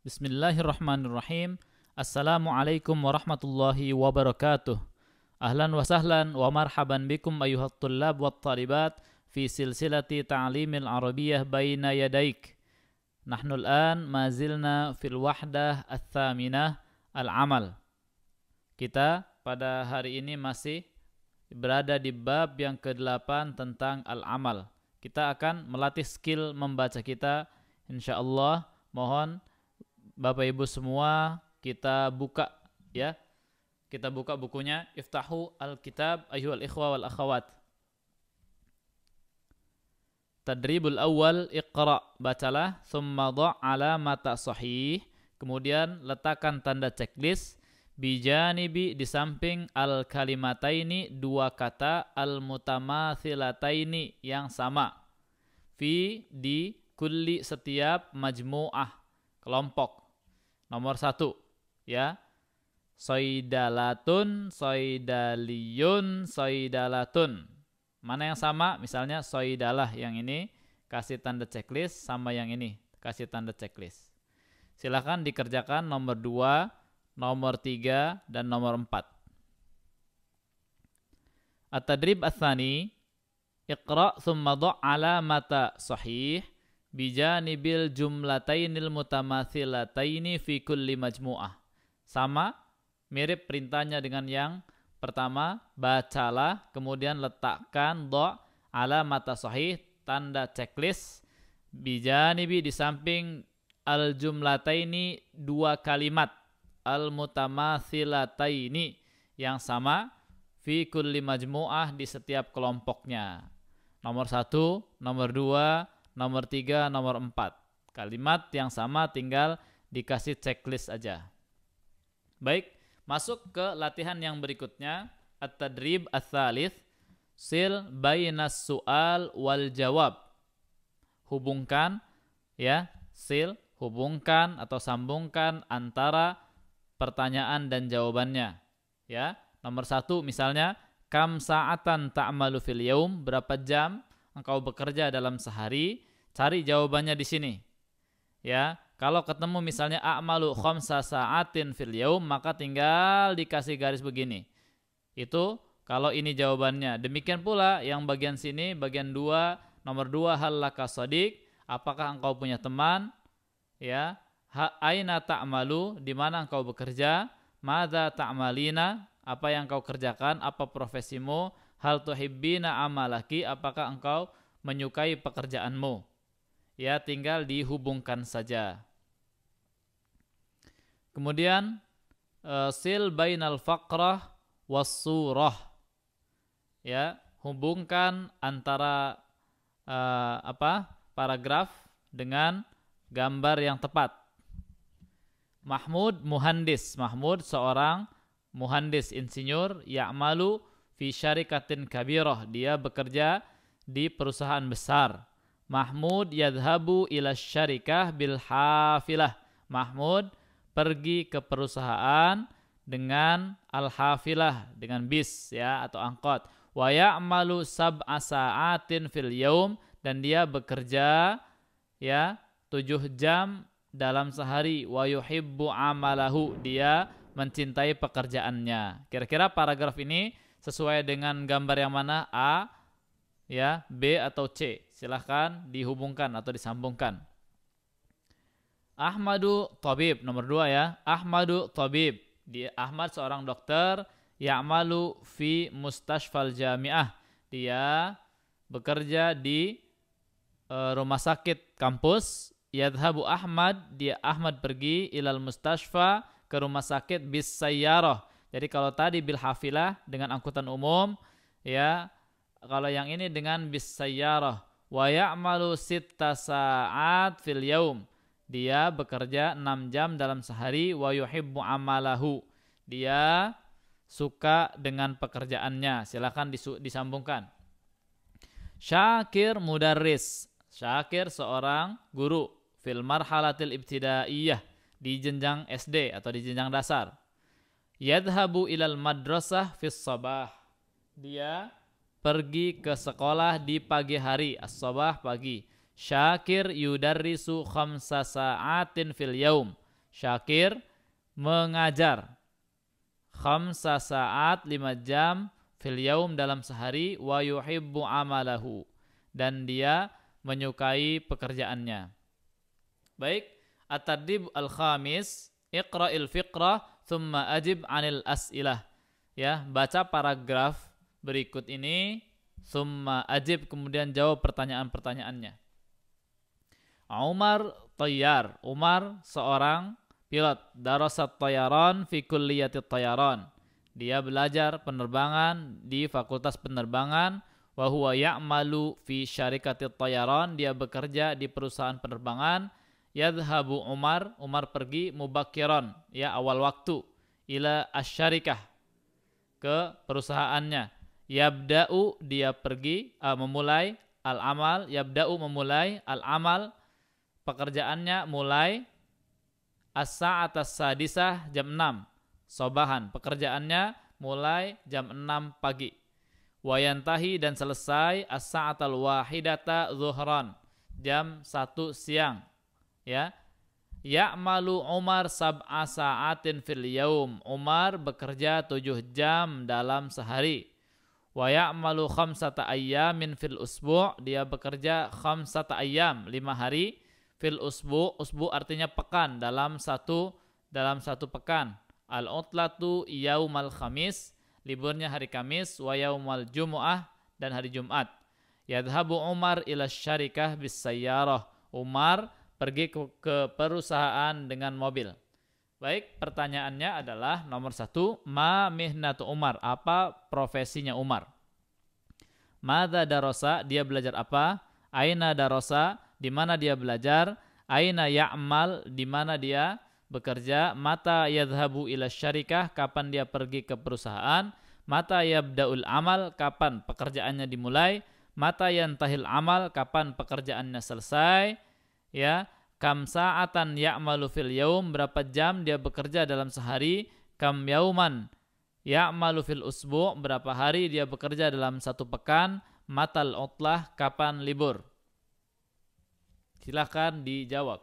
Bismillahirrahmanirrahim. Assalamualaikum warahmatullahi wabarakatuh. Ahlan wa sahlan wa marhaban bikum ayuhat tullab wa talibat fi silsilati ta'limil arabiyyah baina yadaik. Nahnu al-an mazilna fil wahdah ats-tsaminah al-amal. Kita pada hari ini masih berada di bab yang ke-8 tentang al-amal. Kita akan melatih skill membaca kita insyaallah. Mohon Bapak Ibu semua kita buka ya. Kita buka bukunya Iftahu al-Kitab ayyuhal ikhwa wal akhawat. Tadribul awal Iqra, bacalah, thumma dha' alamata sahih, kemudian letakkan tanda checklist bijanibi, di samping al-kalimataini, dua kata al-mutamathilataini, yang sama, fi, di, kulli, setiap, majmu'ah, kelompok. Nomor 1 ya, soidalatun, soidaliyun, soidalatun. Mana yang sama? Misalnya soidalah, yang ini kasih tanda checklist, sama yang ini kasih tanda checklist. Silahkan dikerjakan nomor 2, nomor 3, dan nomor 4. At-tadrib ats-tsani, Iqra thumma dha' alamata sahih bijanibil jumlatainil mutamathilataini fi kulli majmu'ah. Sama, mirip perintahnya dengan yang pertama, bacalah, kemudian letakkan dha' alamata sahih, tanda checklist, bijanibi, di samping al jumlataini, dua kalimat al mutamathilataini, yang sama, fi kulli majmu'ah, di setiap kelompoknya. Nomor 1, nomor 2, nomor 3, nomor 4. Kalimat yang sama, tinggal dikasih checklist aja. Baik, masuk ke latihan yang berikutnya. At-tadrib ats-tsalits, sil bainas su'al wal jawab. Hubungkan ya, sil, hubungkan atau sambungkan antara pertanyaan dan jawabannya. Ya, nomor 1 misalnya, kam sa'atan ta'malu fil yaum, berapa jam engkau bekerja dalam sehari, cari jawabannya di sini. Ya, kalau ketemu misalnya a'malu khamsa sa'atin fil yaum, maka tinggal dikasih garis begini. Itu kalau ini jawabannya. Demikian pula yang bagian sini, bagian 2, nomor 2, hal laka shadiq, apakah engkau punya teman? Ya, aina ta'malu, di mana engkau bekerja? Madza ta'malina, apa yang engkau kerjakan? Apa profesimu? Hal tuhibbina amalaki, apakah engkau menyukai pekerjaanmu? Ya, tinggal dihubungkan saja. Kemudian sil bainal faqrah was surah. Ya, hubungkan antara paragraf dengan gambar yang tepat. Mahmud muhandis, Mahmud seorang muhandis insinyur, ya'malu fi syarikatin kabirah, dia bekerja di perusahaan besar. Mahmud yadhabu ila syarikah bil hafilah, Mahmud pergi ke perusahaan dengan al-hafilah, dengan bis ya atau angkot. Wa ya'malu sab'a sa'atin fil yaum, dan dia bekerja ya 7 jam dalam sehari. Wa yuhibbu amalahu, dia mencintai pekerjaannya. Kira-kira paragraf ini sesuai dengan gambar yang mana? A, ya, B atau C? Silahkan dihubungkan atau disambungkan. Ahmadu tabib, nomor 2 ya. Ahmadu tabib, dia Ahmad seorang dokter. Ya'malu fi mustashfal jami'ah, dia bekerja di rumah sakit kampus. Yadhabu Ahmad, dia Ahmad pergi ilal mustashfa, ke rumah sakit, bis sayyarah. Jadi kalau tadi bil hafilah dengan angkutan umum, ya, kalau yang ini dengan bis sayyarah. Wa ya'malu sitta sa'at fil yaum, dia bekerja 6 jam dalam sehari. Wa yuhibbu amalahu, dia suka dengan pekerjaannya. Silakan disambungkan. Syakir mudarris, Syakir seorang guru, fil marhalatil ibtidaiyah, di jenjang SD atau di jenjang dasar. Yadhabu ilal madrasah fis sabah, dia pergi ke sekolah di pagi hari, as-sabah, pagi. Syakir yudarrisu khamsa sa'atin fil yaum, Syakir mengajar 5 saat 5 jam fil yaum dalam sehari wa yuhibbu amalahu dan dia menyukai pekerjaannya. Baik, at-tadrib al-khamis, iqra'il fiqrah thumma ajib 'anil as'ilah. Ya, baca paragraf berikut ini, thumma ajib, kemudian jawab pertanyaan-pertanyaannya. Umar Tayyar, Umar seorang pilot, darasat tayaran fi kulliyati tayaran. Dia belajar penerbangan di Fakultas Penerbangan. Wa huwa ya'malu fi syarikati tayaran, dia bekerja di perusahaan penerbangan. Yadhhabu Umar, Umar pergi mubakiran, ya awal waktu, ila asyarikah, ke perusahaannya. Yabda'u, dia pergi memulai al-amal, yabda'u memulai al-amal, pekerjaannya mulai as-sa'atas sadisah jam 6 sobahan, pekerjaannya mulai jam 6 pagi. Wayantahi, dan selesai as-sa'atal wahidata zuhran, jam 1 siang. Ya, ya'malu Umar sab'a sa'atin fil yaum, Umar bekerja 7 jam dalam sehari. Wa ya'malu khamsata ayyamin fil usbu', dia bekerja khamsata ayyam, 5 hari. Fil usbu', usbu' artinya pekan, dalam satu pekan. Al-utlatu yaumal khamis, liburnya hari Kamis. Wa yaumal jumu'ah, dan hari Jumat. Yadhabu Umar ila syarikah bis sayyarah, Umar pergi ke perusahaan dengan mobil. Baik, pertanyaannya adalah nomor 1, ma mihnatu Umar, apa profesinya Umar? Madza darasa, dia belajar apa? Aina darasa, di mana dia belajar? Aina ya'mal, di mana dia bekerja? Mata yadhhabu ila syarikah, kapan dia pergi ke perusahaan? Mata yabda'ul amal, kapan pekerjaannya dimulai? Mata yantahil amal, kapan pekerjaannya selesai? Ya, kam sa'atan ya'malu fil yaum, berapa jam dia bekerja dalam sehari? Kam yauman ya'malu fil usbu', berapa hari dia bekerja dalam satu pekan? Matal utlah, kapan libur? Silakan dijawab.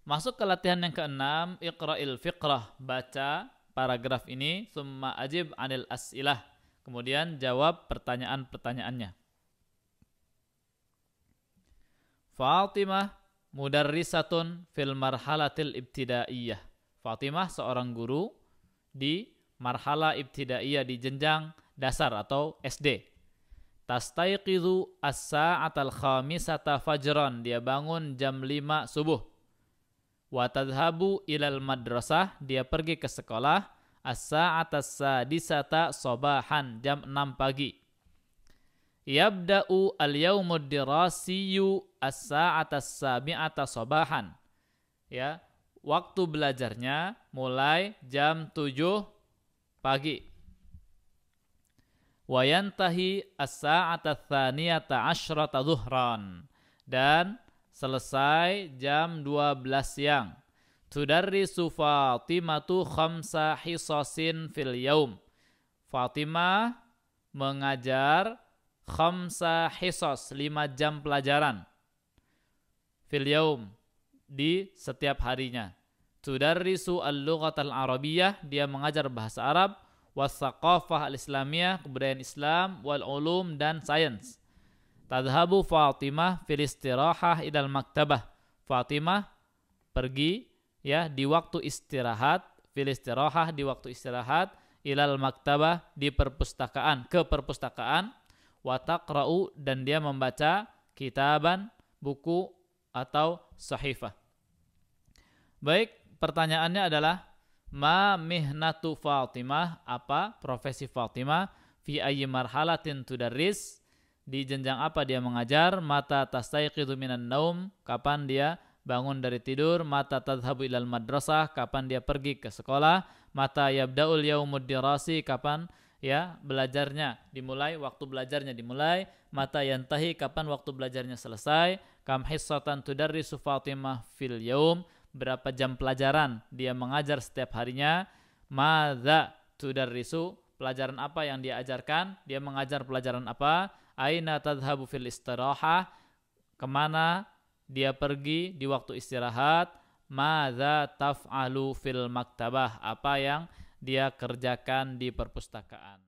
Masuk ke latihan yang ke-6, iqra'il fiqrah, baca paragraf ini, summa ajib 'anil as'ilah, kemudian jawab pertanyaan-pertanyaannya. Fatimah mudarrisatun fil marhalatil ibtidaiyah. Fatimah seorang guru di marhala ibtidaiyah, di jenjang dasar atau SD. Tastaiqizu as-sa'atal khamisata fajran, dia bangun jam 5 subuh. Wa tadhhabu ilal madrasah, dia pergi ke sekolah. As-sa'atas sadisata sobahan, jam 6 pagi. Yabda'u al-yawmud dirasiyu as-sa'atas sabi'ata sobahan. Ya, waktu belajarnya mulai jam 7 pagi. Wa yantahi as-sa'atat tsaniyata asyrata zuhran, dan selesai jam 12 siang. Tudarrisu Fatimatu khamsa hisasin fil yaum. Fatimah mengajar khamsa hisos, 5 jam pelajaran. Fil yaum, di setiap harinya. Tudarrisu al-lughatal arabiyyah, dia mengajar bahasa Arab. Was-saqafah al-islamiyah, kebudayaan Islam. Wal-ulum, dan sains. Tadhabu Fatimah fil istirahah idal maktabah. Fatimah pergi, ya, di waktu istirahat, fil istirahah, di waktu istirahat, ilal maktabah, di perpustakaan, ke perpustakaan. Wa taqra'u, dan dia membaca kitaban, buku atau sahifah. Baik, pertanyaannya adalah ma mihnatu Fatimah, apa profesi Fatimah? Fi ayyi marhalatin tudarris, di jenjang apa dia mengajar? Mata tastaiqidu minan naum, kapan dia bangun dari tidur? Mata tadhhabu ilal madrasah, kapan dia pergi ke sekolah? Mata yabda'ul yaumud dirasi, kapan ya belajarnya dimulai, waktu belajarnya dimulai? Mata yantahi, kapan waktu belajarnya selesai? Kam hissatan tudarrisu Fatimah fil yaum, berapa jam pelajaran dia mengajar setiap harinya? Madza tudarrisu, pelajaran apa yang dia ajarkan? Dia mengajar pelajaran apa? Aina tadhhabu fil istirahah, kemana dia pergi di waktu istirahat? madza taf'alu fil maktabah, apa yang dia kerjakan di perpustakaan.